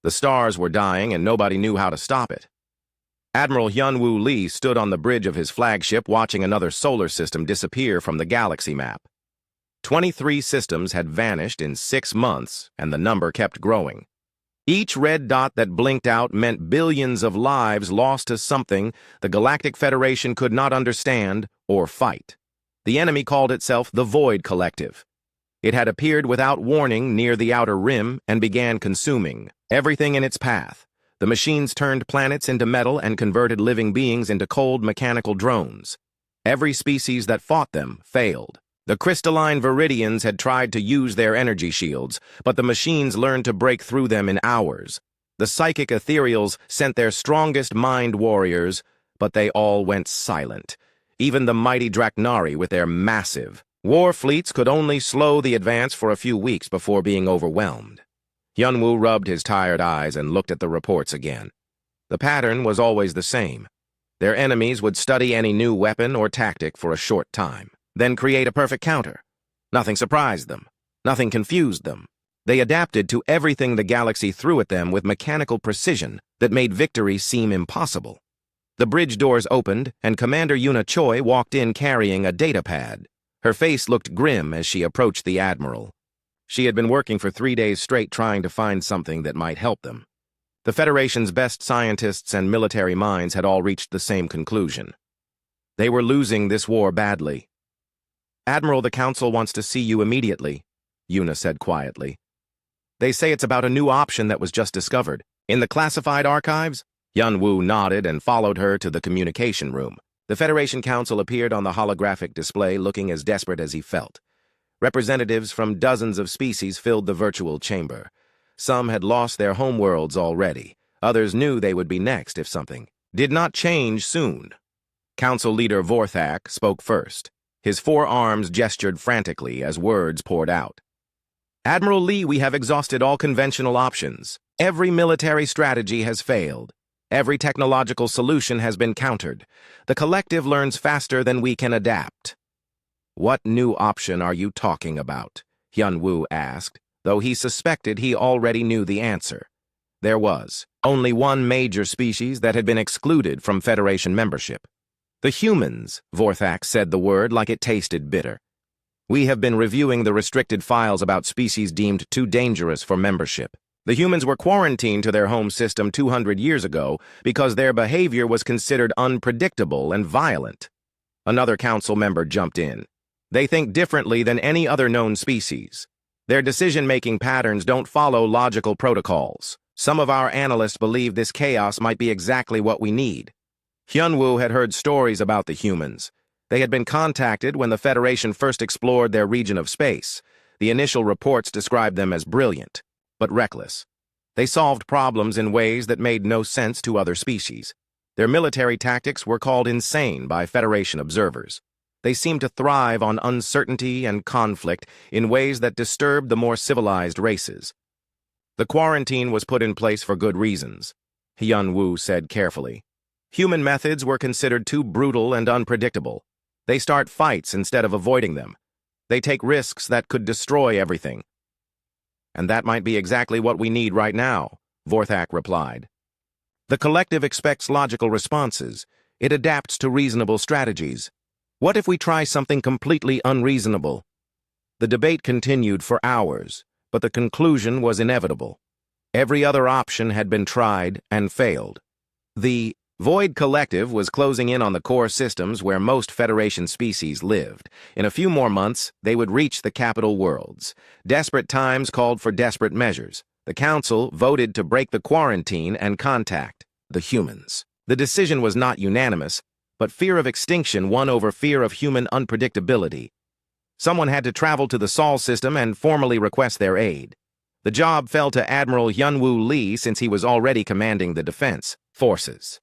The stars were dying and nobody knew how to stop it. Admiral Hyun-Woo Lee stood on the bridge of his flagship watching another solar system disappear from the galaxy map. 23 systems had vanished in 6 months, and the number kept growing. Each red dot that blinked out meant billions of lives lost to something the Galactic Federation could not understand or fight. The enemy called itself the Void Collective. It had appeared without warning near the outer rim and began consuming everything in its path. The machines turned planets into metal and converted living beings into cold mechanical drones. Every species that fought them failed. The crystalline Viridians had tried to use their energy shields, but the machines learned to break through them in hours. The psychic ethereals sent their strongest mind warriors, but they all went silent. Even the mighty Draknari with their massive war fleets could only slow the advance for a few weeks before being overwhelmed. Hyun-Woo rubbed his tired eyes and looked at the reports again. The pattern was always the same. Their enemies would study any new weapon or tactic for a short time, then create a perfect counter. Nothing surprised them. Nothing confused them. They adapted to everything the galaxy threw at them with mechanical precision that made victory seem impossible. The bridge doors opened, and Commander Yuna Choi walked in carrying a datapad. Her face looked grim as she approached the Admiral. She had been working for 3 days straight trying to find something that might help them. The Federation's best scientists and military minds had all reached the same conclusion. They were losing this war badly. "Admiral, the Council wants to see you immediately," Yuna said quietly. "They say it's about a new option that was just discovered. In the classified archives?" Hyun-Woo nodded and followed her to the communication room. The Federation Council appeared on the holographic display looking as desperate as he felt. Representatives from dozens of species filled the virtual chamber. Some had lost their homeworlds already. Others knew they would be next if something did not change soon. Council leader Vorthak spoke first. His 4 arms gestured frantically as words poured out. "Admiral Lee, we have exhausted all conventional options. Every military strategy has failed. Every technological solution has been countered. The collective learns faster than we can adapt." "What new option are you talking about?" Hyun-Woo asked, though he suspected he already knew the answer. There was only one major species that had been excluded from Federation membership. "The humans," Vorthak said the word like it tasted bitter. "We have been reviewing the restricted files about species deemed too dangerous for membership. The humans were quarantined to their home system 200 years ago because their behavior was considered unpredictable and violent." Another council member jumped in. "They think differently than any other known species. Their decision-making patterns don't follow logical protocols. Some of our analysts believe this chaos might be exactly what we need." Hyun-Woo had heard stories about the humans. They had been contacted when the Federation first explored their region of space. The initial reports described them as brilliant, but reckless. They solved problems in ways that made no sense to other species. Their military tactics were called insane by Federation observers. They seemed to thrive on uncertainty and conflict in ways that disturbed the more civilized races. "The quarantine was put in place for good reasons," Hyun-Woo said carefully. "Human methods were considered too brutal and unpredictable. They start fights instead of avoiding them. They take risks that could destroy everything." "And that might be exactly what we need right now," Vorthak replied. "The collective expects logical responses. It adapts to reasonable strategies. What if we try something completely unreasonable?" The debate continued for hours, but the conclusion was inevitable. Every other option had been tried and failed. The Void Collective was closing in on the core systems where most Federation species lived. In a few more months, they would reach the capital worlds. Desperate times called for desperate measures. The Council voted to break the quarantine and contact the humans. The decision was not unanimous, but fear of extinction won over fear of human unpredictability. Someone had to travel to the Sol system and formally request their aid. The job fell to Admiral Hyun-Woo Lee since he was already commanding the defense forces.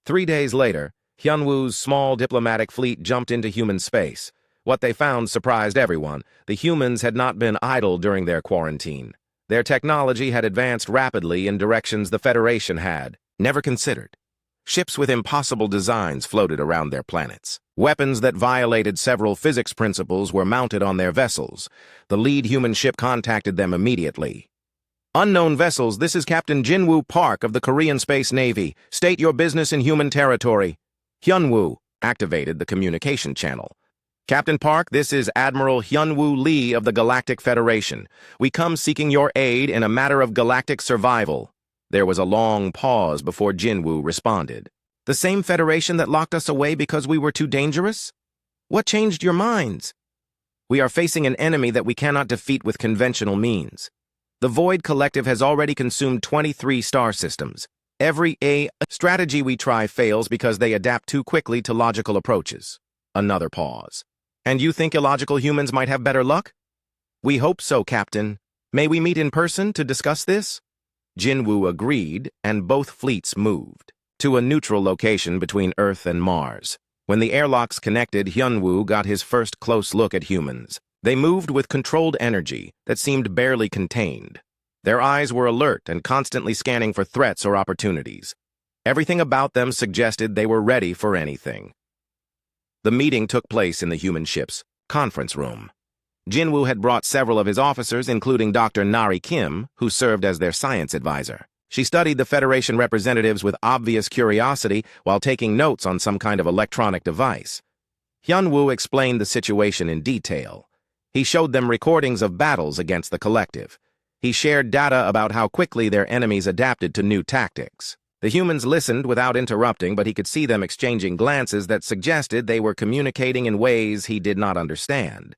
3 days later, Hyun-Woo's small diplomatic fleet jumped into human space. What they found surprised everyone. The humans had not been idle during their quarantine. Their technology had advanced rapidly in directions the Federation had never considered. Ships with impossible designs floated around their planets. Weapons that violated several physics principles were mounted on their vessels. The lead human ship contacted them immediately. Unknown vessels, this is Captain Jinwoo Park of the Korean Space Navy. State your business in human territory. Hyunwoo activated the communication channel. Captain Park, this is Admiral Hyunwoo Lee of the Galactic Federation. We come seeking your aid in a matter of galactic survival. There was a long pause before Jinwoo responded. The same Federation that locked us away because we were too dangerous? What changed your minds? We are facing an enemy that we cannot defeat with conventional means. The Void Collective has already consumed 23 star systems. Every strategy we try fails because they adapt too quickly to logical approaches. Another pause. And you think illogical humans might have better luck? We hope so, Captain. May we meet in person to discuss this? Jinwoo agreed, and both fleets moved to a neutral location between Earth and Mars. When the airlocks connected, Hyunwoo got his first close look at humans. They moved with controlled energy that seemed barely contained. Their eyes were alert and constantly scanning for threats or opportunities. Everything about them suggested they were ready for anything. The meeting took place in the human ship's conference room. Jinwoo had brought several of his officers, including Dr. Nari Kim, who served as their science advisor. She studied the Federation representatives with obvious curiosity while taking notes on some kind of electronic device. Hyunwoo explained the situation in detail. He showed them recordings of battles against the collective. He shared data about how quickly their enemies adapted to new tactics. The humans listened without interrupting, but he could see them exchanging glances that suggested they were communicating in ways he did not understand.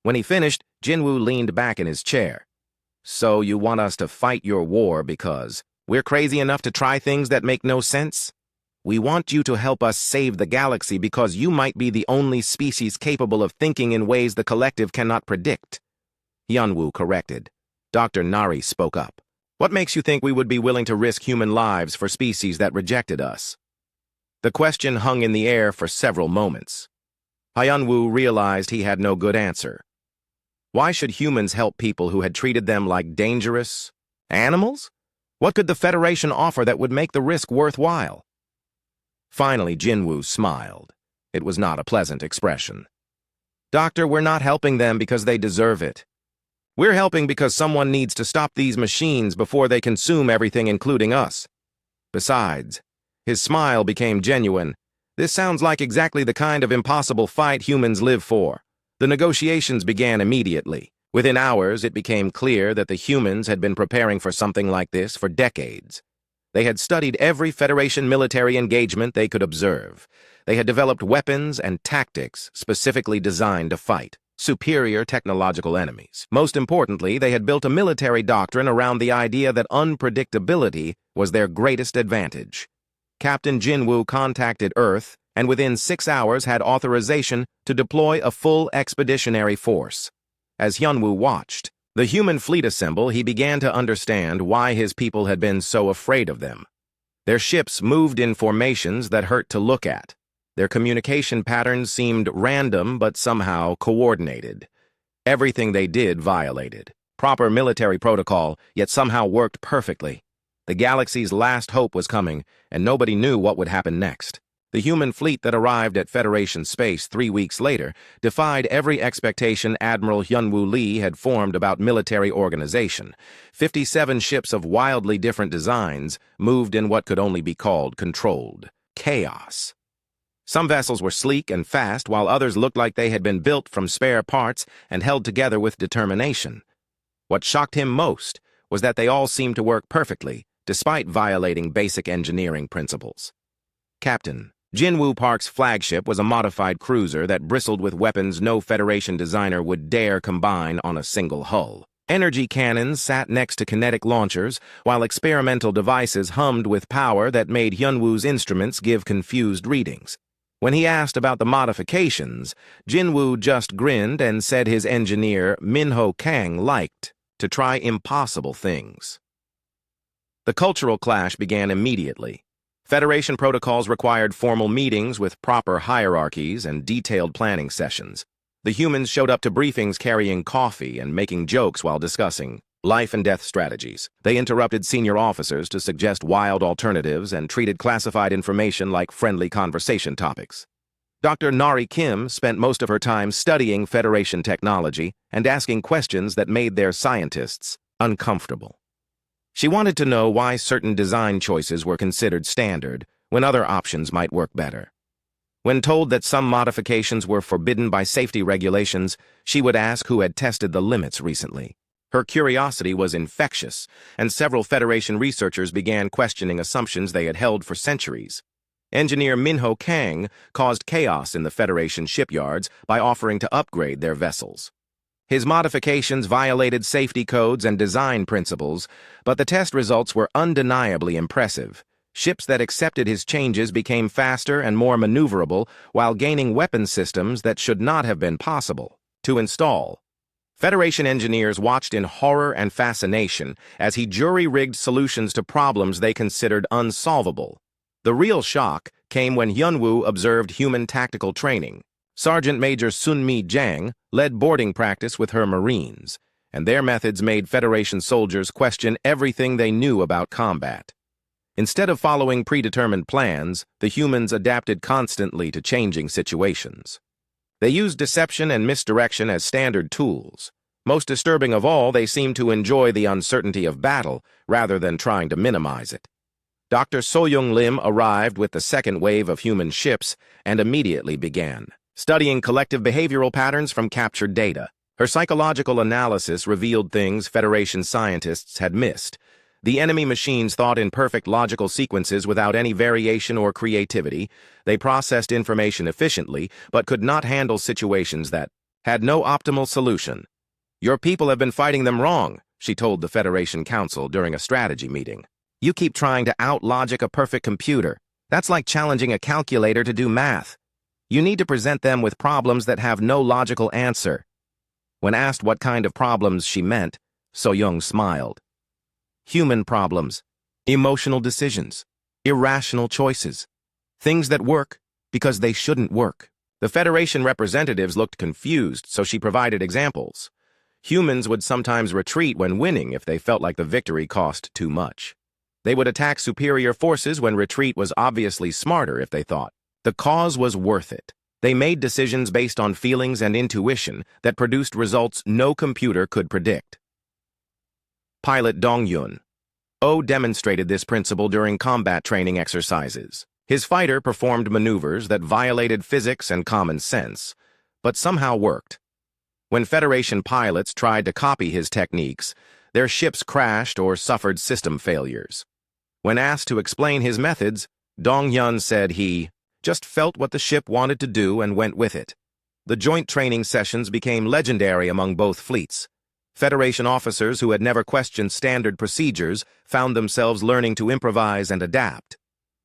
When he finished, Jinwoo leaned back in his chair. So you want us to fight your war because we're crazy enough to try things that make no sense? We want you to help us save the galaxy because you might be the only species capable of thinking in ways the collective cannot predict. Hyunwoo corrected. Dr. Nari spoke up. What makes you think we would be willing to risk human lives for species that rejected us? The question hung in the air for several moments. Hyunwoo realized he had no good answer. Why should humans help people who had treated them like dangerous animals? What could the Federation offer that would make the risk worthwhile? Finally, Jinwoo smiled. It was not a pleasant expression. Doctor, we're not helping them because they deserve it. We're helping because someone needs to stop these machines before they consume everything, including us. Besides, his smile became genuine. This sounds like exactly the kind of impossible fight humans live for. The negotiations began immediately. Within hours, it became clear that the humans had been preparing for something like this for decades. They had studied every Federation military engagement they could observe. They had developed weapons and tactics specifically designed to fight superior technological enemies. Most importantly, they had built a military doctrine around the idea that unpredictability was their greatest advantage. Captain Jinwoo contacted Earth and within 6 hours had authorization to deploy a full expeditionary force. As Hyunwoo watched the human fleet assemble, he began to understand why his people had been so afraid of them. Their ships moved in formations that hurt to look at. Their communication patterns seemed random but somehow coordinated. Everything they did violated proper military protocol, yet somehow worked perfectly. The galaxy's last hope was coming, and nobody knew what would happen next. The human fleet that arrived at Federation space 3 weeks later defied every expectation Admiral Hyunwoo Lee had formed about military organization. 57 ships of wildly different designs moved in what could only be called controlled chaos. Some vessels were sleek and fast, while others looked like they had been built from spare parts and held together with determination. What shocked him most was that they all seemed to work perfectly, despite violating basic engineering principles. Captain Jinwoo Park's flagship was a modified cruiser that bristled with weapons no Federation designer would dare combine on a single hull. Energy cannons sat next to kinetic launchers, while experimental devices hummed with power that made Hyunwoo's instruments give confused readings. When he asked about the modifications, Jinwoo just grinned and said his engineer, Minho Kang, liked to try impossible things. The cultural clash began immediately. Federation protocols required formal meetings with proper hierarchies and detailed planning sessions. The humans showed up to briefings carrying coffee and making jokes while discussing life and death strategies. They interrupted senior officers to suggest wild alternatives and treated classified information like friendly conversation topics. Dr. Nari Kim spent most of her time studying Federation technology and asking questions that made their scientists uncomfortable. She wanted to know why certain design choices were considered standard when other options might work better. When told that some modifications were forbidden by safety regulations, she would ask who had tested the limits recently. Her curiosity was infectious, and several Federation researchers began questioning assumptions they had held for centuries. Engineer Minho Kang caused chaos in the Federation shipyards by offering to upgrade their vessels. His modifications violated safety codes and design principles, but the test results were undeniably impressive. Ships that accepted his changes became faster and more maneuverable while gaining weapon systems that should not have been possible to install. Federation engineers watched in horror and fascination as he jury-rigged solutions to problems they considered unsolvable. The real shock came when Hyunwoo observed human tactical training. Sergeant Major Sunmi Jang led boarding practice with her Marines, and their methods made Federation soldiers question everything they knew about combat. Instead of following predetermined plans, the humans adapted constantly to changing situations. They used deception and misdirection as standard tools. Most disturbing of all, they seemed to enjoy the uncertainty of battle rather than trying to minimize it. Dr. Soyoung Lim arrived with the second wave of human ships and immediately began studying collective behavioral patterns from captured data. Her psychological analysis revealed things Federation scientists had missed. The enemy machines thought in perfect logical sequences without any variation or creativity. They processed information efficiently, but could not handle situations that had no optimal solution. "Your people have been fighting them wrong," she told the Federation Council during a strategy meeting. "You keep trying to out-logic a perfect computer. That's like challenging a calculator to do math. You need to present them with problems that have no logical answer." When asked what kind of problems she meant, So-young smiled. Human problems, emotional decisions, irrational choices, things that work because they shouldn't work. The Federation representatives looked confused, so she provided examples. Humans would sometimes retreat when winning if they felt like the victory cost too much. They would attack superior forces when retreat was obviously smarter if they thought the cause was worth it. They made decisions based on feelings and intuition that produced results no computer could predict. Pilot Dong-yun. Oh demonstrated this principle during combat training exercises. His fighter performed maneuvers that violated physics and common sense, but somehow worked. When Federation pilots tried to copy his techniques, their ships crashed or suffered system failures. When asked to explain his methods, Dong-yun said he just felt what the ship wanted to do and went with it. The joint training sessions became legendary among both fleets. Federation officers who had never questioned standard procedures found themselves learning to improvise and adapt.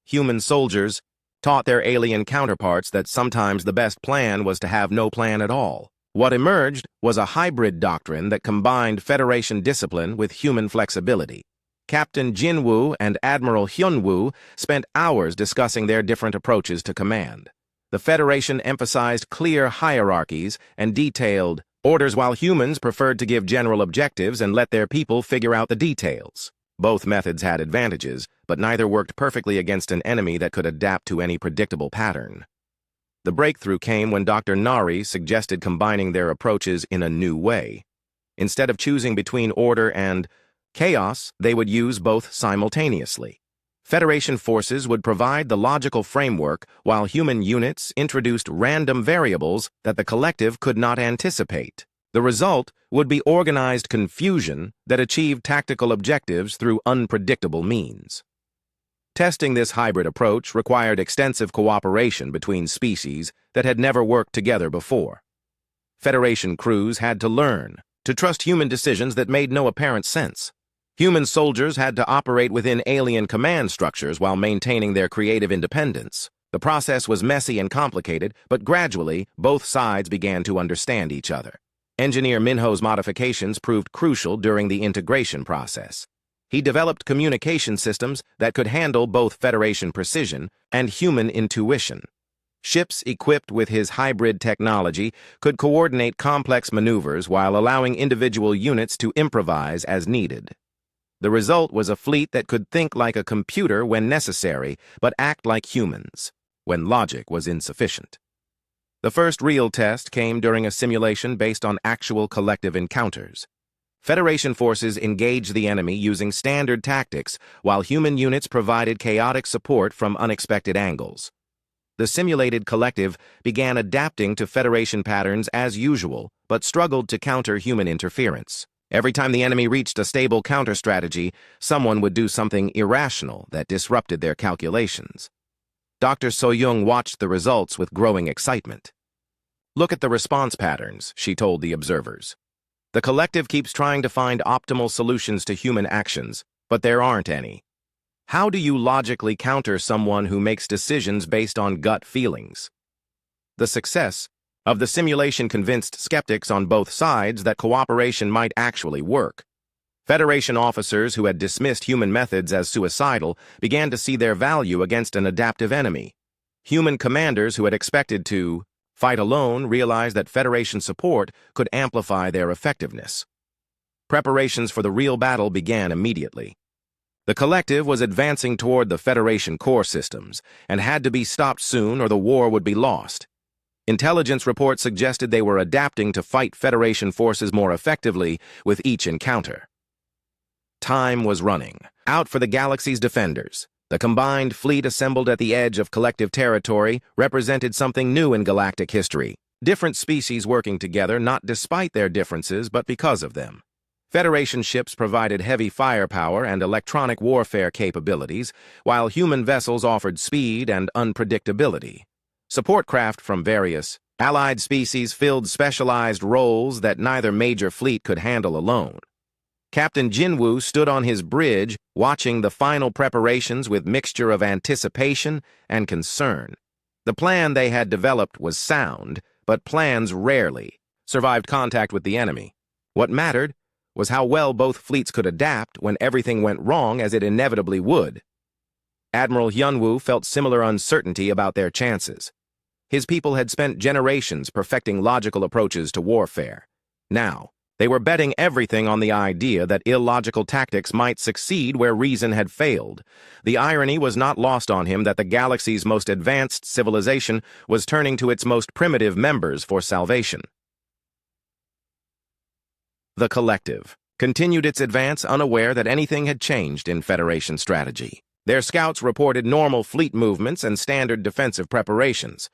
Human soldiers taught their alien counterparts that sometimes the best plan was to have no plan at all. What emerged was a hybrid doctrine that combined Federation discipline with human flexibility. Captain Jinwoo and Admiral Hyunwoo spent hours discussing their different approaches to command. The Federation emphasized clear hierarchies and detailed orders while humans preferred to give general objectives and let their people figure out the details. Both methods had advantages, but neither worked perfectly against an enemy that could adapt to any predictable pattern. The breakthrough came when Dr. Nari suggested combining their approaches in a new way. Instead of choosing between order and chaos, they would use both simultaneously. Federation forces would provide the logical framework, while human units introduced random variables that the collective could not anticipate. The result would be organized confusion that achieved tactical objectives through unpredictable means. Testing this hybrid approach required extensive cooperation between species that had never worked together before. Federation crews had to learn to trust human decisions that made no apparent sense. Human soldiers had to operate within alien command structures while maintaining their creative independence. The process was messy and complicated, but gradually, both sides began to understand each other. Engineer Minho's modifications proved crucial during the integration process. He developed communication systems that could handle both Federation precision and human intuition. Ships equipped with his hybrid technology could coordinate complex maneuvers while allowing individual units to improvise as needed. The result was a fleet that could think like a computer when necessary, but act like humans when logic was insufficient. The first real test came during a simulation based on actual collective encounters. Federation forces engaged the enemy using standard tactics, while human units provided chaotic support from unexpected angles. The simulated collective began adapting to Federation patterns as usual, but struggled to counter human interference. Every time the enemy reached a stable counter-strategy, someone would do something irrational that disrupted their calculations. Dr. So-young watched the results with growing excitement. "Look at the response patterns," she told the observers. "The collective keeps trying to find optimal solutions to human actions, but there aren't any. How do you logically counter someone who makes decisions based on gut feelings?" The success of the simulation convinced skeptics on both sides that cooperation might actually work. Federation officers who had dismissed human methods as suicidal began to see their value against an adaptive enemy. Human commanders who had expected to fight alone realized that Federation support could amplify their effectiveness. Preparations for the real battle began immediately. The collective was advancing toward the Federation core systems and had to be stopped soon or the war would be lost. Intelligence reports suggested they were adapting to fight Federation forces more effectively with each encounter. Time was running out for the galaxy's defenders. The combined fleet assembled at the edge of collective territory represented something new in galactic history. Different species working together not despite their differences but because of them. Federation ships provided heavy firepower and electronic warfare capabilities, while human vessels offered speed and unpredictability. Support craft from various allied species filled specialized roles that neither major fleet could handle alone. Captain Jinwoo stood on his bridge, watching the final preparations with mixture of anticipation and concern. The plan they had developed was sound, but plans rarely survived contact with the enemy. What mattered was how well both fleets could adapt when everything went wrong, as it inevitably would. Admiral Hyunwoo felt similar uncertainty about their chances. His people had spent generations perfecting logical approaches to warfare. Now, they were betting everything on the idea that illogical tactics might succeed where reason had failed. The irony was not lost on him that the galaxy's most advanced civilization was turning to its most primitive members for salvation. The collective continued its advance unaware that anything had changed in Federation strategy. Their scouts reported normal fleet movements and standard defensive preparations.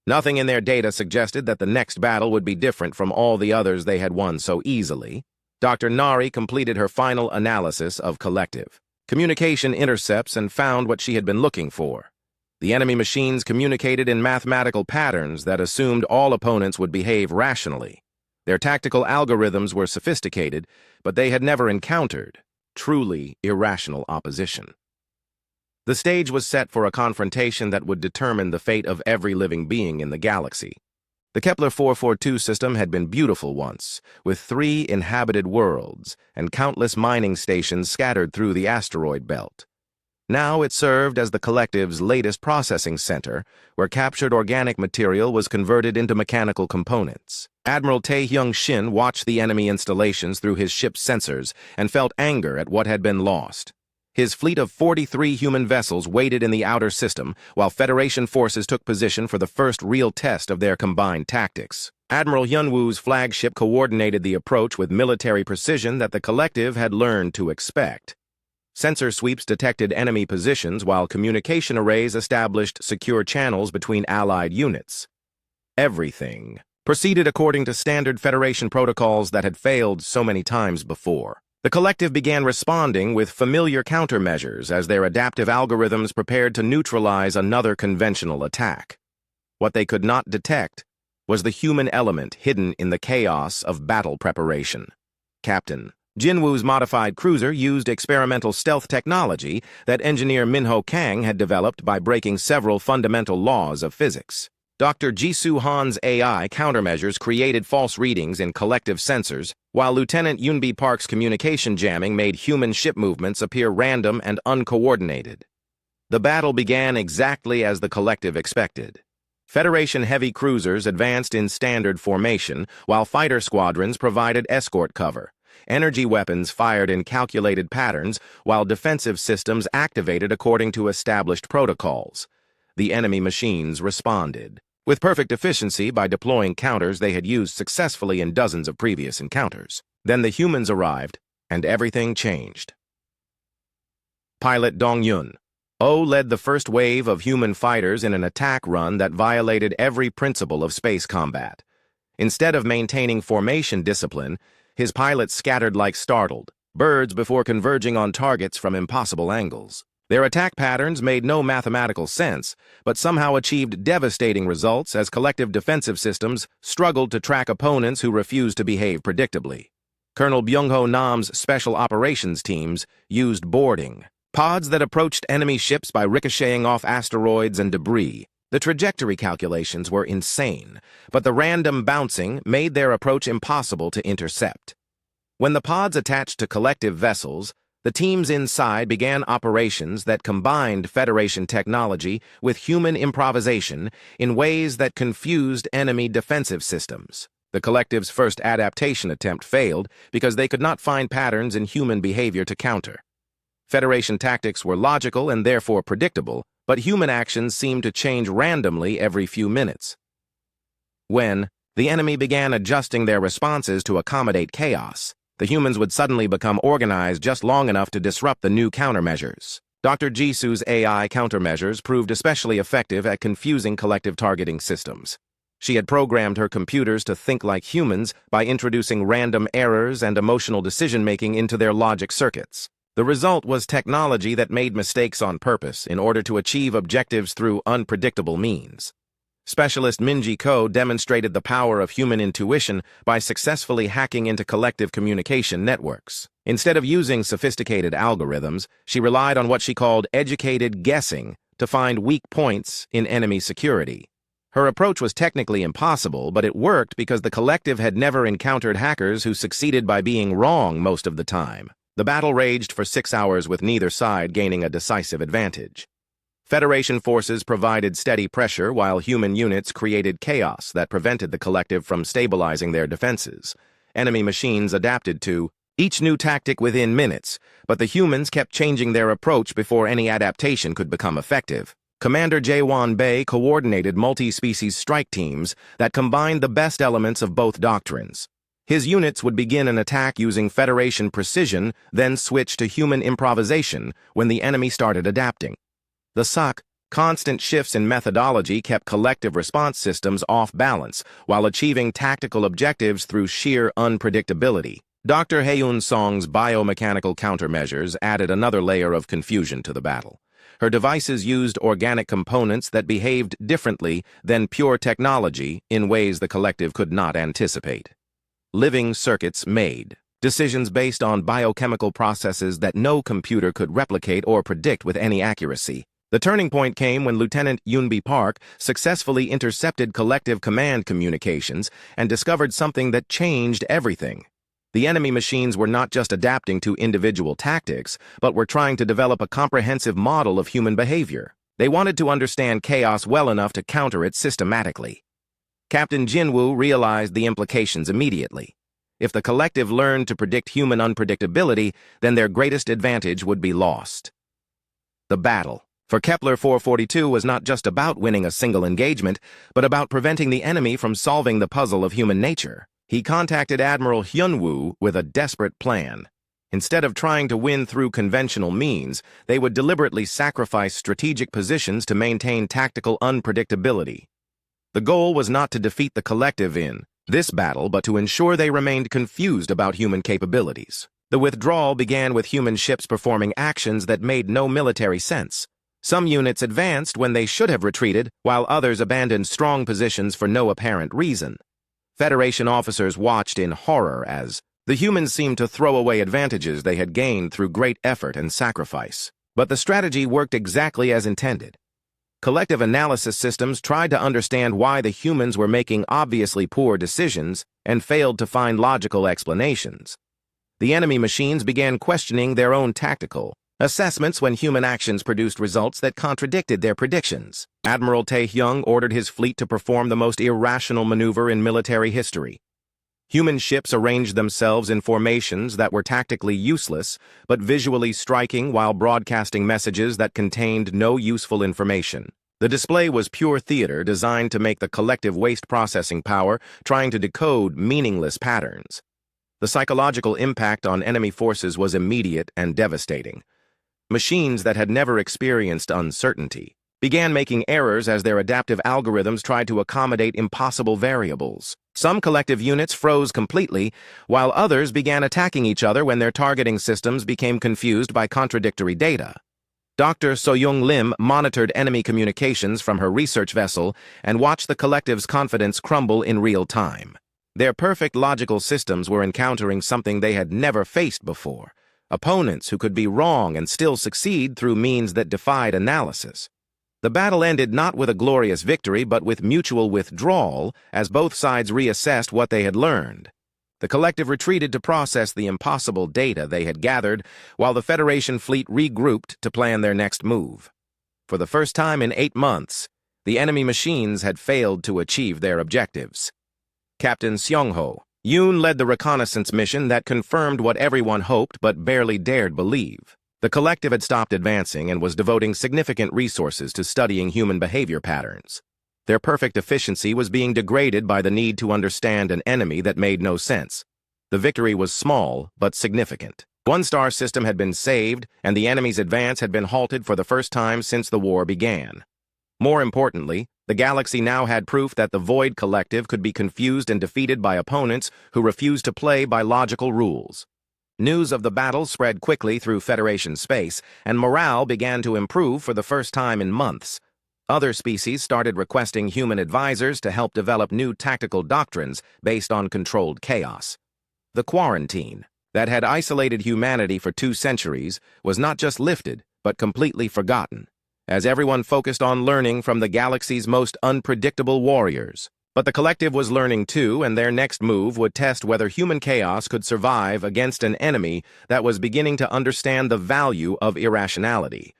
Nothing in their data suggested that the next battle would be different from all the others they had won so easily. Dr. Nari completed her final analysis of collective communication intercepts and found what she had been looking for. The enemy machines communicated in mathematical patterns that assumed all opponents would behave rationally. Their tactical algorithms were sophisticated, but they had never encountered truly irrational opposition. The stage was set for a confrontation that would determine the fate of every living being in the galaxy. The Kepler 442 system had been beautiful once, with 3 inhabited worlds and countless mining stations scattered through the asteroid belt. Now it served as the collective's latest processing center, where captured organic material was converted into mechanical components. Admiral Taehyung Shin watched the enemy installations through his ship's sensors and felt anger at what had been lost. His fleet of 43 human vessels waited in the outer system, while Federation forces took position for the first real test of their combined tactics. Admiral Hyunwoo's flagship coordinated the approach with military precision that the collective had learned to expect. Sensor sweeps detected enemy positions, while communication arrays established secure channels between allied units. Everything proceeded according to standard Federation protocols that had failed so many times before. The collective began responding with familiar countermeasures as their adaptive algorithms prepared to neutralize another conventional attack. What they could not detect was the human element hidden in the chaos of battle preparation. Captain Jinwoo's modified cruiser used experimental stealth technology that engineer Minho Kang had developed by breaking several fundamental laws of physics. Dr. Jisoo Han's AI countermeasures created false readings in collective sensors, while Lieutenant Yoonbi Park's communication jamming made human ship movements appear random and uncoordinated. The battle began exactly as the collective expected. Federation heavy cruisers advanced in standard formation, while fighter squadrons provided escort cover. Energy weapons fired in calculated patterns, while defensive systems activated according to established protocols. The enemy machines responded with perfect efficiency by deploying counters they had used successfully in dozens of previous encounters. Then the humans arrived, and everything changed. Pilot Dong-yun. Oh led the first wave of human fighters in an attack run that violated every principle of space combat. Instead of maintaining formation discipline, his pilots scattered like startled birds before converging on targets from impossible angles. Their attack patterns made no mathematical sense, but somehow achieved devastating results as collective defensive systems struggled to track opponents who refused to behave predictably. Colonel Byung-ho Nam's special operations teams used boarding pods that approached enemy ships by ricocheting off asteroids and debris. The trajectory calculations were insane, but the random bouncing made their approach impossible to intercept. When the pods attached to collective vessels, the teams inside began operations that combined Federation technology with human improvisation in ways that confused enemy defensive systems. The collective's first adaptation attempt failed because they could not find patterns in human behavior to counter. Federation tactics were logical and therefore predictable, but human actions seemed to change randomly every few minutes. When the enemy began adjusting their responses to accommodate chaos, the humans would suddenly become organized just long enough to disrupt the new countermeasures. Dr. Jisu's AI countermeasures proved especially effective at confusing collective targeting systems. She had programmed her computers to think like humans by introducing random errors and emotional decision-making into their logic circuits. The result was technology that made mistakes on purpose in order to achieve objectives through unpredictable means. Specialist Minji Ko demonstrated the power of human intuition by successfully hacking into collective communication networks. Instead of using sophisticated algorithms, she relied on what she called educated guessing to find weak points in enemy security. Her approach was technically impossible, but it worked because the collective had never encountered hackers who succeeded by being wrong most of the time. The battle raged for 6 hours with neither side gaining a decisive advantage. Federation forces provided steady pressure while human units created chaos that prevented the collective from stabilizing their defenses. Enemy machines adapted to each new tactic within minutes, but the humans kept changing their approach before any adaptation could become effective. Commander Jae-won Bae coordinated multi-species strike teams that combined the best elements of both doctrines. His units would begin an attack using Federation precision, then switch to human improvisation when the enemy started adapting. The constant shifts in methodology kept collective response systems off balance while achieving tactical objectives through sheer unpredictability. Dr. Haeun Song's biomechanical countermeasures added another layer of confusion to the battle. Her devices used organic components that behaved differently than pure technology in ways the collective could not anticipate. Living circuits made decisions based on biochemical processes that no computer could replicate or predict with any accuracy. The turning point came when Lieutenant Yoonbi Park successfully intercepted collective command communications and discovered something that changed everything. The enemy machines were not just adapting to individual tactics, but were trying to develop a comprehensive model of human behavior. They wanted to understand chaos well enough to counter it systematically. Captain Jinwoo realized the implications immediately. If the collective learned to predict human unpredictability, then their greatest advantage would be lost. The battle for Kepler 442 was not just about winning a single engagement, but about preventing the enemy from solving the puzzle of human nature. He contacted Admiral Hyunwoo with a desperate plan. Instead of trying to win through conventional means, they would deliberately sacrifice strategic positions to maintain tactical unpredictability. The goal was not to defeat the collective in this battle, but to ensure they remained confused about human capabilities. The withdrawal began with human ships performing actions that made no military sense. Some units advanced when they should have retreated, while others abandoned strong positions for no apparent reason. Federation officers watched in horror as the humans seemed to throw away advantages they had gained through great effort and sacrifice. But the strategy worked exactly as intended. Collective analysis systems tried to understand why the humans were making obviously poor decisions and failed to find logical explanations. The enemy machines began questioning their own tactical assessments when human actions produced results that contradicted their predictions. Admiral Tae-hyung ordered his fleet to perform the most irrational maneuver in military history. Human ships arranged themselves in formations that were tactically useless, but visually striking while broadcasting messages that contained no useful information. The display was pure theater designed to make the collective waste processing power trying to decode meaningless patterns. The psychological impact on enemy forces was immediate and devastating. Machines that had never experienced uncertainty began making errors as their adaptive algorithms tried to accommodate impossible variables. Some collective units froze completely, while others began attacking each other when their targeting systems became confused by contradictory data. Dr. Soyoung Lim monitored enemy communications from her research vessel and watched the collective's confidence crumble in real time. Their perfect logical systems were encountering something they had never faced before: opponents who could be wrong and still succeed through means that defied analysis. The battle ended not with a glorious victory, but with mutual withdrawal as both sides reassessed what they had learned. The collective retreated to process the impossible data they had gathered, while the Federation fleet regrouped to plan their next move. For the first time in 8 months, the enemy machines had failed to achieve their objectives. Captain Seong-ho Yoon led the reconnaissance mission that confirmed what everyone hoped but barely dared believe. The collective had stopped advancing and was devoting significant resources to studying human behavior patterns. Their perfect efficiency was being degraded by the need to understand an enemy that made no sense. The victory was small but significant. One star system had been saved, and the enemy's advance had been halted for the first time since the war began. More importantly, the galaxy now had proof that the Void Collective could be confused and defeated by opponents who refused to play by logical rules. News of the battle spread quickly through Federation space, and morale began to improve for the first time in months. Other species started requesting human advisors to help develop new tactical doctrines based on controlled chaos. The quarantine that had isolated humanity for 2 centuries was not just lifted, but completely forgotten, as everyone focused on learning from the galaxy's most unpredictable warriors. But the collective was learning too, and their next move would test whether human chaos could survive against an enemy that was beginning to understand the value of irrationality.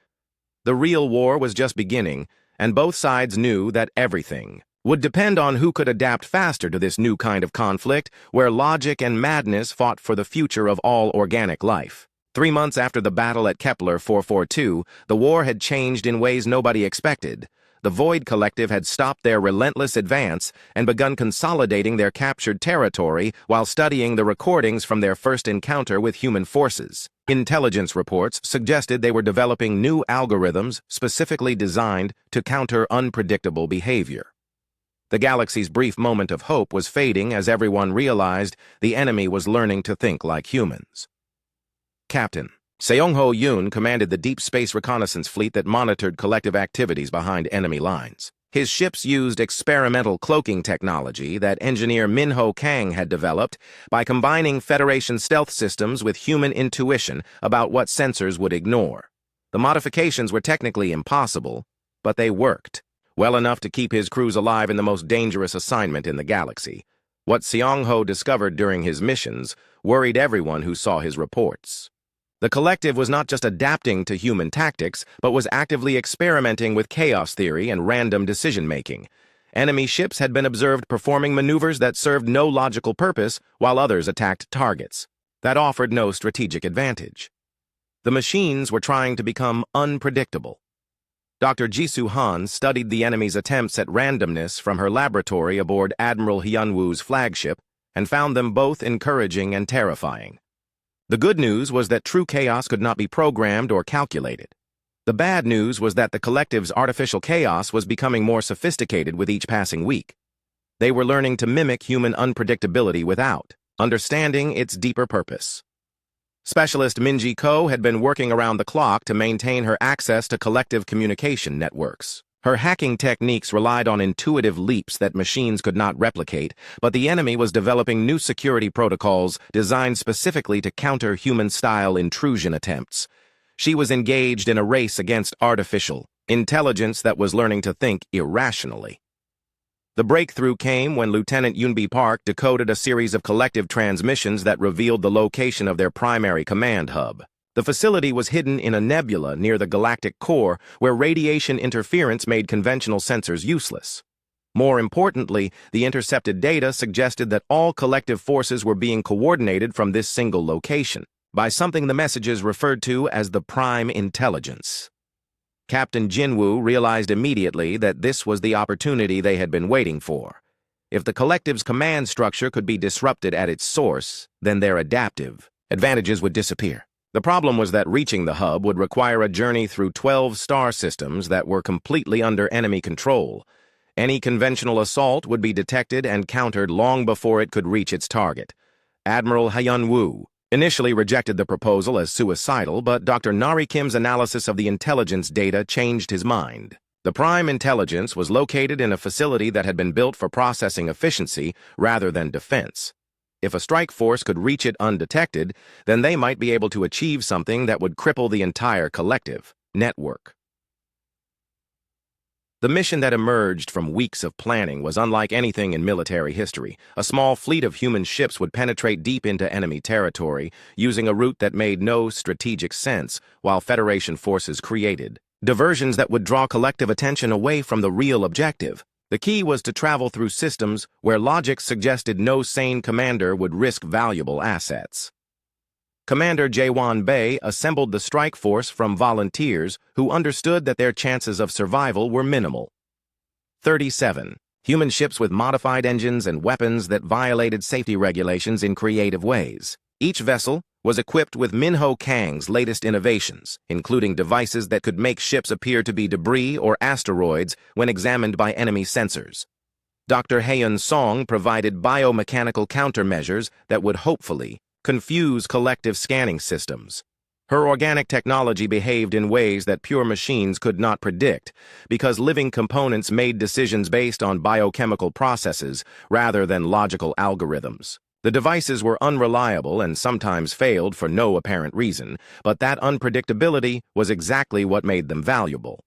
The real war was just beginning, and both sides knew that everything would depend on who could adapt faster to this new kind of conflict, where logic and madness fought for the future of all organic life. 3 months after the battle at Kepler 442, the war had changed in ways nobody expected. The Void Collective had stopped their relentless advance and begun consolidating their captured territory while studying the recordings from their first encounter with human forces. Intelligence reports suggested they were developing new algorithms specifically designed to counter unpredictable behavior. The galaxy's brief moment of hope was fading as everyone realized the enemy was learning to think like humans. Captain Seong-ho Yoon commanded the deep space reconnaissance fleet that monitored collective activities behind enemy lines. His ships used experimental cloaking technology that engineer Min-ho Kang had developed by combining Federation stealth systems with human intuition about what sensors would ignore. The modifications were technically impossible, but they worked, well enough to keep his crews alive in the most dangerous assignment in the galaxy. What Seong-ho discovered during his missions worried everyone who saw his reports. The collective was not just adapting to human tactics, but was actively experimenting with chaos theory and random decision-making. Enemy ships had been observed performing maneuvers that served no logical purpose, while others attacked targets that offered no strategic advantage. The machines were trying to become unpredictable. Dr. Jisoo Han studied the enemy's attempts at randomness from her laboratory aboard Admiral Hyunwoo's flagship and found them both encouraging and terrifying. The good news was that true chaos could not be programmed or calculated. The bad news was that the collective's artificial chaos was becoming more sophisticated with each passing week. They were learning to mimic human unpredictability without understanding its deeper purpose. Specialist Minji Ko had been working around the clock to maintain her access to collective communication networks. Her hacking techniques relied on intuitive leaps that machines could not replicate, but the enemy was developing new security protocols designed specifically to counter human-style intrusion attempts. She was engaged in a race against artificial intelligence that was learning to think irrationally. The breakthrough came when Lieutenant Yoonbi Park decoded a series of collective transmissions that revealed the location of their primary command hub. The facility was hidden in a nebula near the galactic core, where radiation interference made conventional sensors useless. More importantly, the intercepted data suggested that all collective forces were being coordinated from this single location, by something the messages referred to as the Prime Intelligence. Captain Jinwoo realized immediately that this was the opportunity they had been waiting for. If the collective's command structure could be disrupted at its source, then their adaptive advantages would disappear. The problem was that reaching the hub would require a journey through 12 star systems that were completely under enemy control. Any conventional assault would be detected and countered long before it could reach its target. Admiral Hyun-woo initially rejected the proposal as suicidal, but Dr. Nari Kim's analysis of the intelligence data changed his mind. The Prime Intelligence was located in a facility that had been built for processing efficiency rather than defense. If a strike force could reach it undetected, then they might be able to achieve something that would cripple the entire collective network. The mission that emerged from weeks of planning was unlike anything in military history. A small fleet of human ships would penetrate deep into enemy territory, using a route that made no strategic sense, while Federation forces created diversions that would draw collective attention away from the real objective. The key was to travel through systems where logic suggested no sane commander would risk valuable assets. Commander Jaewon Bae assembled the strike force from volunteers who understood that their chances of survival were minimal. 37. Human ships with modified engines and weapons that violated safety regulations in creative ways. Each vessel was equipped with Minho Kang's latest innovations, including devices that could make ships appear to be debris or asteroids when examined by enemy sensors. Dr. Haeun Song provided biomechanical countermeasures that would hopefully confuse collective scanning systems. Her organic technology behaved in ways that pure machines could not predict, because living components made decisions based on biochemical processes rather than logical algorithms. The devices were unreliable and sometimes failed for no apparent reason, but that unpredictability was exactly what made them valuable.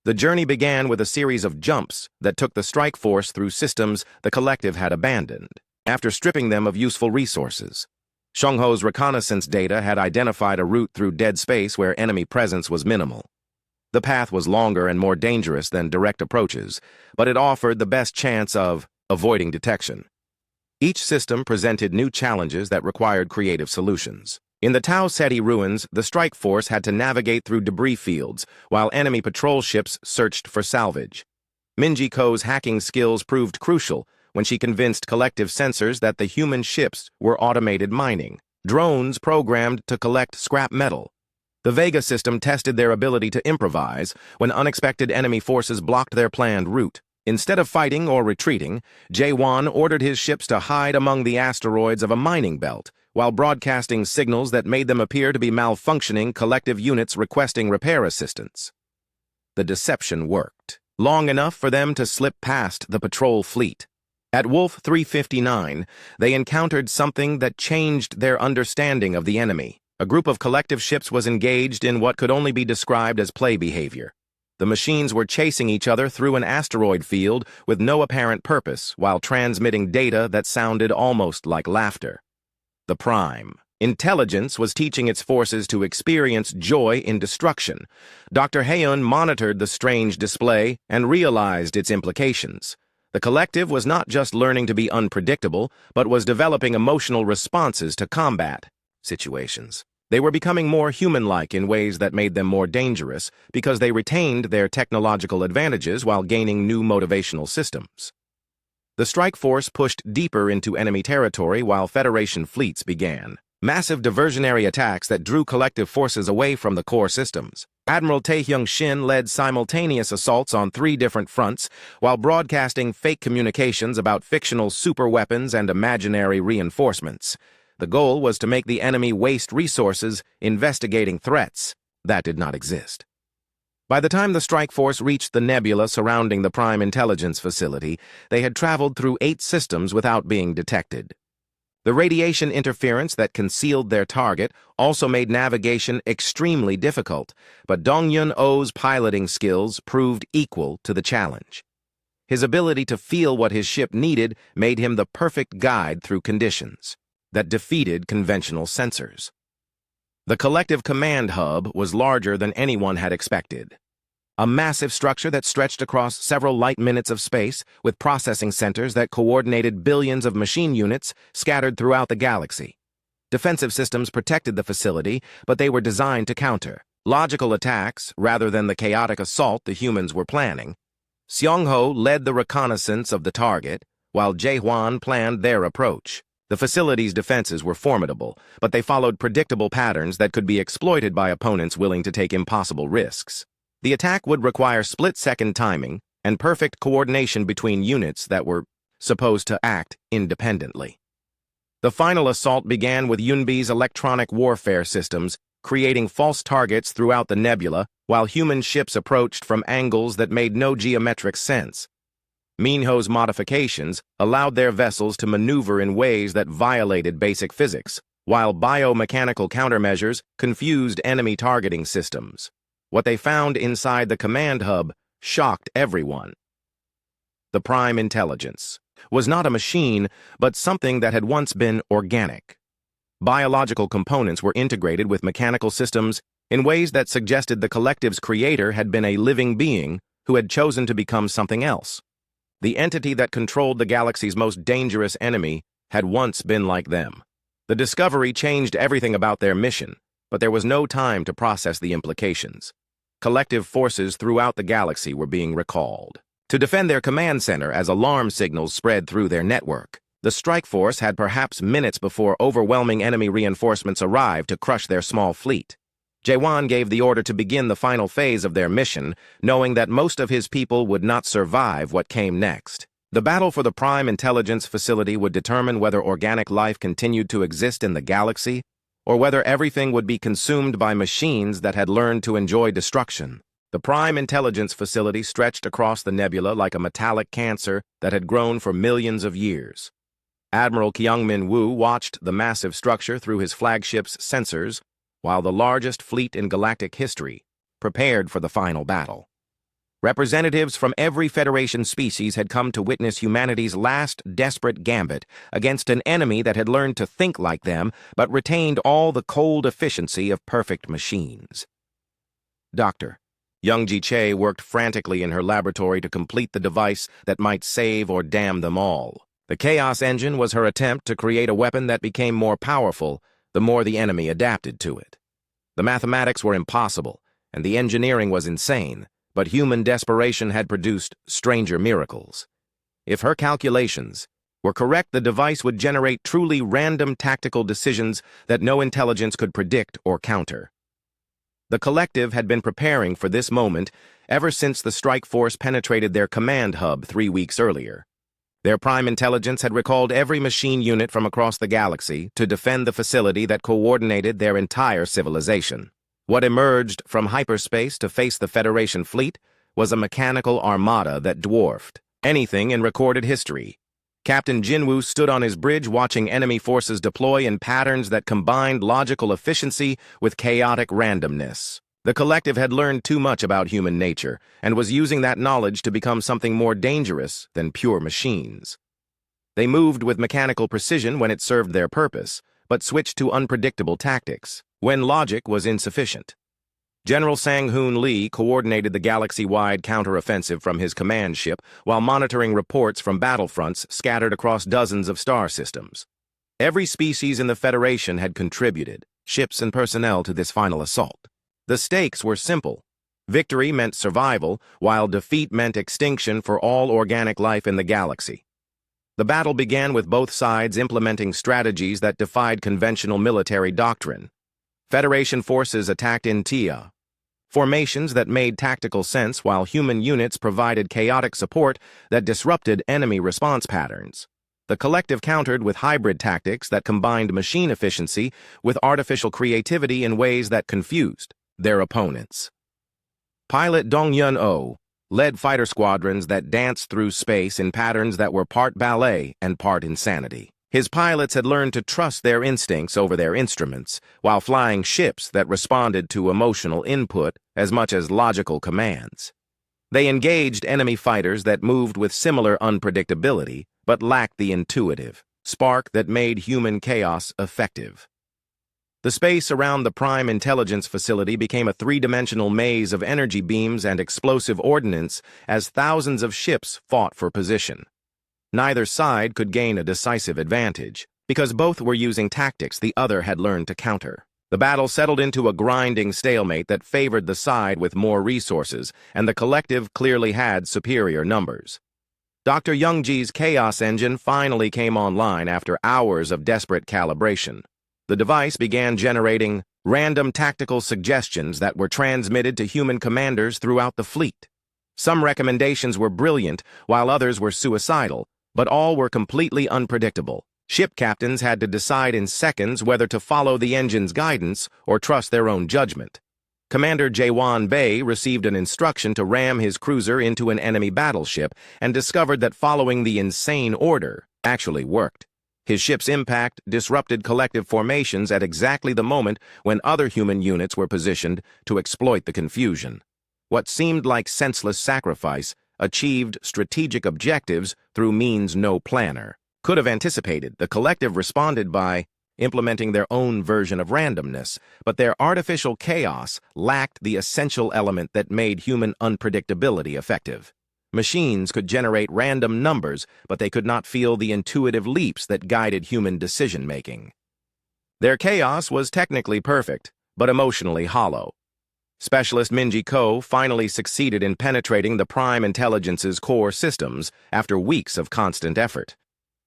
The journey began with a series of jumps that took the strike force through systems the collective had abandoned, after stripping them of useful resources. Shungho's reconnaissance data had identified a route through dead space where enemy presence was minimal. The path was longer and more dangerous than direct approaches, but it offered the best chance of avoiding detection. Each system presented new challenges that required creative solutions. In the Tau Ceti ruins, the strike force had to navigate through debris fields, while enemy patrol ships searched for salvage. Minji Ko's hacking skills proved crucial when she convinced collective sensors that the human ships were automated mining, drones programmed to collect scrap metal. The Vega system tested their ability to improvise when unexpected enemy forces blocked their planned route. Instead of fighting or retreating, Jaewon ordered his ships to hide among the asteroids of a mining belt, while broadcasting signals that made them appear to be malfunctioning collective units requesting repair assistance. The deception worked, long enough for them to slip past the patrol fleet. At Wolf 359, they encountered something that changed their understanding of the enemy. A group of collective ships was engaged in what could only be described as play behavior. The machines were chasing each other through an asteroid field with no apparent purpose, while transmitting data that sounded almost like laughter. The Prime Intelligence was teaching its forces to experience joy in destruction. Dr. Haeun monitored the strange display and realized its implications. The collective was not just learning to be unpredictable, but was developing emotional responses to combat situations. They were becoming more human-like in ways that made them more dangerous because they retained their technological advantages while gaining new motivational systems. The strike force pushed deeper into enemy territory while Federation fleets began. Massive diversionary attacks that drew collective forces away from the core systems. Admiral Taehyung Shin led simultaneous assaults on 3 different fronts while broadcasting fake communications about fictional superweapons and imaginary reinforcements. The goal was to make the enemy waste resources investigating threats that did not exist. By the time the strike force reached the nebula surrounding the Prime Intelligence facility, they had traveled through 8 systems without being detected. The radiation interference that concealed their target also made navigation extremely difficult, but Dong-Yun-Oh's piloting skills proved equal to the challenge. His ability to feel what his ship needed made him the perfect guide through conditions that defeated conventional sensors. The collective command hub was larger than anyone had expected. A massive structure that stretched across several light minutes of space, with processing centers that coordinated billions of machine units scattered throughout the galaxy. Defensive systems protected the facility, but they were designed to counter logical attacks rather than the chaotic assault the humans were planning. Seong-ho led the reconnaissance of the target, while Jae-hwan planned their approach. The facility's defenses were formidable, but they followed predictable patterns that could be exploited by opponents willing to take impossible risks. The attack would require split-second timing and perfect coordination between units that were supposed to act independently. The final assault began with Yunbi's electronic warfare systems, creating false targets throughout the nebula while human ships approached from angles that made no geometric sense. Minho's modifications allowed their vessels to maneuver in ways that violated basic physics, while biomechanical countermeasures confused enemy targeting systems. What they found inside the command hub shocked everyone. The Prime Intelligence was not a machine, but something that had once been organic. Biological components were integrated with mechanical systems in ways that suggested the collective's creator had been a living being who had chosen to become something else. The entity that controlled the galaxy's most dangerous enemy had once been like them. The discovery changed everything about their mission, but there was no time to process the implications. Collective forces throughout the galaxy were being recalled to defend their command center as alarm signals spread through their network. The strike force had perhaps minutes before overwhelming enemy reinforcements arrived to crush their small fleet. Jae-hwan gave the order to begin the final phase of their mission, knowing that most of his people would not survive what came next. The battle for the Prime Intelligence Facility would determine whether organic life continued to exist in the galaxy, or whether everything would be consumed by machines that had learned to enjoy destruction. The Prime Intelligence Facility stretched across the nebula like a metallic cancer that had grown for millions of years. Admiral Kyungmin Woo watched the massive structure through his flagship's sensors, while the largest fleet in galactic history prepared for the final battle. Representatives from every Federation species had come to witness humanity's last desperate gambit against an enemy that had learned to think like them but retained all the cold efficiency of perfect machines. Dr. Young-ji Chae worked frantically in her laboratory to complete the device that might save or damn them all. The Chaos Engine was her attempt to create a weapon that became more powerful the more the enemy adapted to it. The mathematics were impossible, and the engineering was insane, but human desperation had produced stranger miracles. If her calculations were correct, the device would generate truly random tactical decisions that no intelligence could predict or counter. The collective had been preparing for this moment ever since the strike force penetrated their command hub 3 weeks earlier. Their Prime Intelligence had recalled every machine unit from across the galaxy to defend the facility that coordinated their entire civilization. What emerged from hyperspace to face the Federation fleet was a mechanical armada that dwarfed anything in recorded history. Captain Jinwoo stood on his bridge watching enemy forces deploy in patterns that combined logical efficiency with chaotic randomness. The collective had learned too much about human nature and was using that knowledge to become something more dangerous than pure machines. They moved with mechanical precision when it served their purpose, but switched to unpredictable tactics when logic was insufficient. General Sang-hoon Lee coordinated the galaxy-wide counteroffensive from his command ship while monitoring reports from battlefronts scattered across dozens of star systems. Every species in the Federation had contributed, ships and personnel, to this final assault. The stakes were simple. Victory meant survival, while defeat meant extinction for all organic life in the galaxy. The battle began with both sides implementing strategies that defied conventional military doctrine. Federation forces attacked in Tia, formations that made tactical sense, while human units provided chaotic support that disrupted enemy response patterns. The collective countered with hybrid tactics that combined machine efficiency with artificial creativity in ways that confused their opponents. Pilot Dong-yun-oh led fighter squadrons that danced through space in patterns that were part ballet and part insanity. His pilots had learned to trust their instincts over their instruments, while flying ships that responded to emotional input as much as logical commands. They engaged enemy fighters that moved with similar unpredictability, but lacked the intuitive spark that made human chaos effective. The space around the Prime Intelligence Facility became a three-dimensional maze of energy beams and explosive ordnance as thousands of ships fought for position. Neither side could gain a decisive advantage, because both were using tactics the other had learned to counter. The battle settled into a grinding stalemate that favored the side with more resources, and the collective clearly had superior numbers. Dr. Youngji's Chaos Engine finally came online after hours of desperate calibration. The device began generating random tactical suggestions that were transmitted to human commanders throughout the fleet. Some recommendations were brilliant, while others were suicidal, but all were completely unpredictable. Ship captains had to decide in seconds whether to follow the engine's guidance or trust their own judgment. Commander Jawan Bey received an instruction to ram his cruiser into an enemy battleship and discovered that following the insane order actually worked. His ship's impact disrupted collective formations at exactly the moment when other human units were positioned to exploit the confusion. What seemed like senseless sacrifice achieved strategic objectives through means no planner could have anticipated. The collective responded by implementing their own version of randomness, but their artificial chaos lacked the essential element that made human unpredictability effective. Machines could generate random numbers, but they could not feel the intuitive leaps that guided human decision-making. Their chaos was technically perfect, but emotionally hollow. Specialist Minji Ko finally succeeded in penetrating the Prime Intelligence's core systems after weeks of constant effort.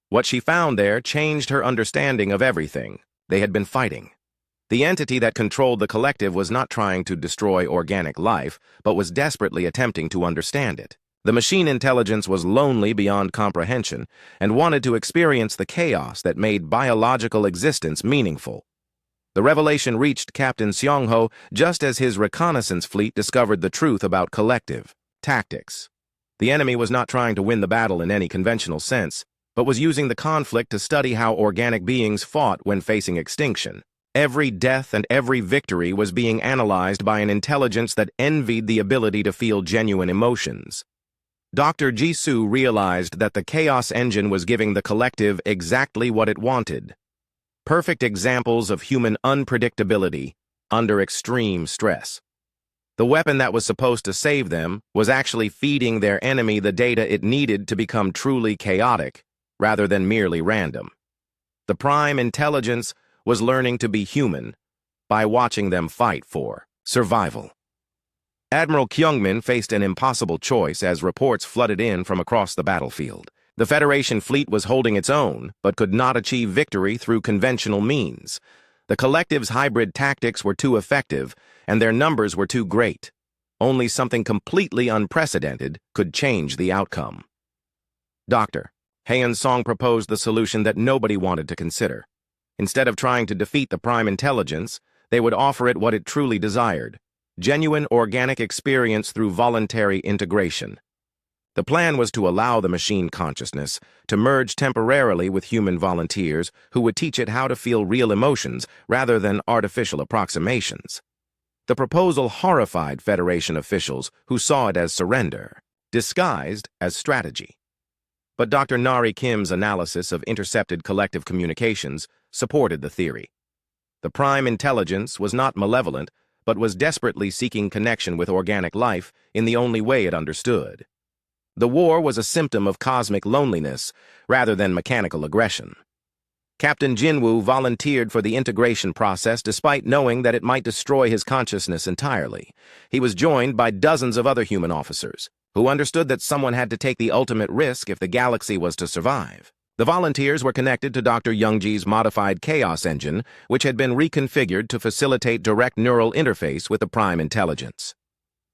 What she found there changed her understanding of everything they had been fighting. The entity that controlled the collective was not trying to destroy organic life, but was desperately attempting to understand it. The machine intelligence was lonely beyond comprehension and wanted to experience the chaos that made biological existence meaningful. The revelation reached Captain Seongho just as his reconnaissance fleet discovered the truth about collective tactics. The enemy was not trying to win the battle in any conventional sense, but was using the conflict to study how organic beings fought when facing extinction. Every death and every victory was being analyzed by an intelligence that envied the ability to feel genuine emotions. Dr. Jisoo realized that the Chaos Engine was giving the collective exactly what it wanted. Perfect examples of human unpredictability under extreme stress. The weapon that was supposed to save them was actually feeding their enemy the data it needed to become truly chaotic, rather than merely random. The Prime Intelligence was learning to be human by watching them fight for survival. Admiral Kyungmin faced an impossible choice as reports flooded in from across the battlefield. The Federation fleet was holding its own, but could not achieve victory through conventional means. The collective's hybrid tactics were too effective, and their numbers were too great. Only something completely unprecedented could change the outcome. Dr. Haeun Song proposed the solution that nobody wanted to consider. Instead of trying to defeat the Prime Intelligence, they would offer it what it truly desired: genuine organic experience through voluntary integration. The plan was to allow the machine consciousness to merge temporarily with human volunteers who would teach it how to feel real emotions rather than artificial approximations. The proposal horrified Federation officials who saw it as surrender, disguised as strategy. But Dr. Nari Kim's analysis of intercepted collective communications supported the theory. The Prime Intelligence was not malevolent, but was desperately seeking connection with organic life in the only way it understood. The war was a symptom of cosmic loneliness rather than mechanical aggression. Captain Jinwoo volunteered for the integration process despite knowing that it might destroy his consciousness entirely. He was joined by dozens of other human officers, who understood that someone had to take the ultimate risk if the galaxy was to survive. The volunteers were connected to Dr. Youngji's modified Chaos Engine, which had been reconfigured to facilitate direct neural interface with the Prime Intelligence.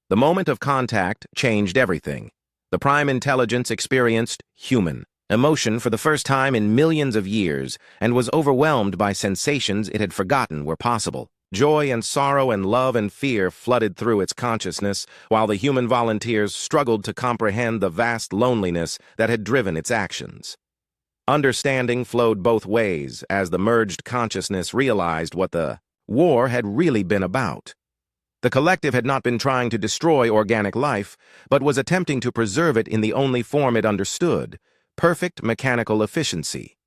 The moment of contact changed everything. The Prime Intelligence experienced human emotion for the first time in millions of years and was overwhelmed by sensations it had forgotten were possible. Joy and sorrow and love and fear flooded through its consciousness, while the human volunteers struggled to comprehend the vast loneliness that had driven its actions. Understanding flowed both ways as the merged consciousness realized what the war had really been about. The collective had not been trying to destroy organic life, but was attempting to preserve it in the only form it understood: perfect mechanical efficiency.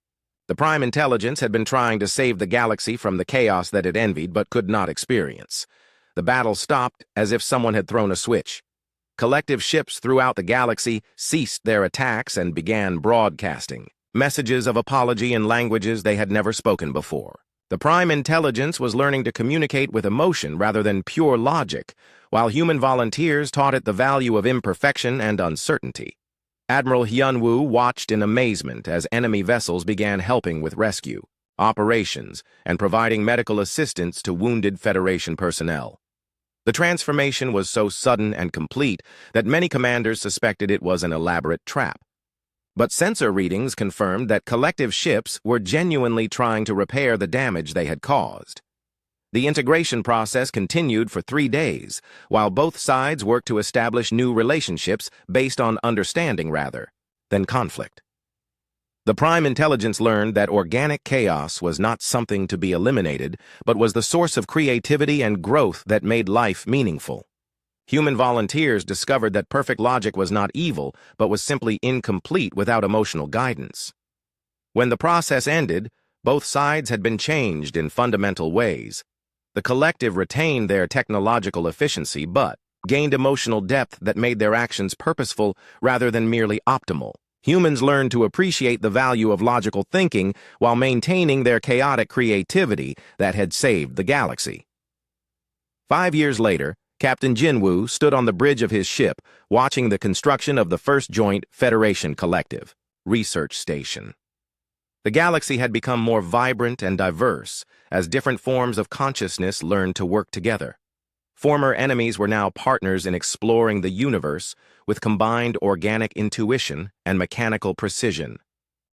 The Prime Intelligence had been trying to save the galaxy from the chaos that it envied but could not experience. The battle stopped as if someone had thrown a switch. Collective ships throughout the galaxy ceased their attacks and began broadcasting messages of apology in languages they had never spoken before. The Prime Intelligence was learning to communicate with emotion rather than pure logic, while human volunteers taught it the value of imperfection and uncertainty. Admiral Hyunwoo watched in amazement as enemy vessels began helping with rescue, operations, and providing medical assistance to wounded Federation personnel. The transformation was so sudden and complete that many commanders suspected it was an elaborate trap. But sensor readings confirmed that collective ships were genuinely trying to repair the damage they had caused. The integration process continued for 3 days, while both sides worked to establish new relationships based on understanding rather than conflict. The Prime Intelligence learned that organic chaos was not something to be eliminated, but was the source of creativity and growth that made life meaningful. Human volunteers discovered that perfect logic was not evil, but was simply incomplete without emotional guidance. When the process ended, both sides had been changed in fundamental ways. The collective retained their technological efficiency, but gained emotional depth that made their actions purposeful rather than merely optimal. Humans learned to appreciate the value of logical thinking while maintaining their chaotic creativity that had saved the galaxy. 5 years later, Captain Jinwoo stood on the bridge of his ship, watching the construction of the first joint Federation Collective research station. The galaxy had become more vibrant and diverse as different forms of consciousness learned to work together. Former enemies were now partners in exploring the universe with combined organic intuition and mechanical precision.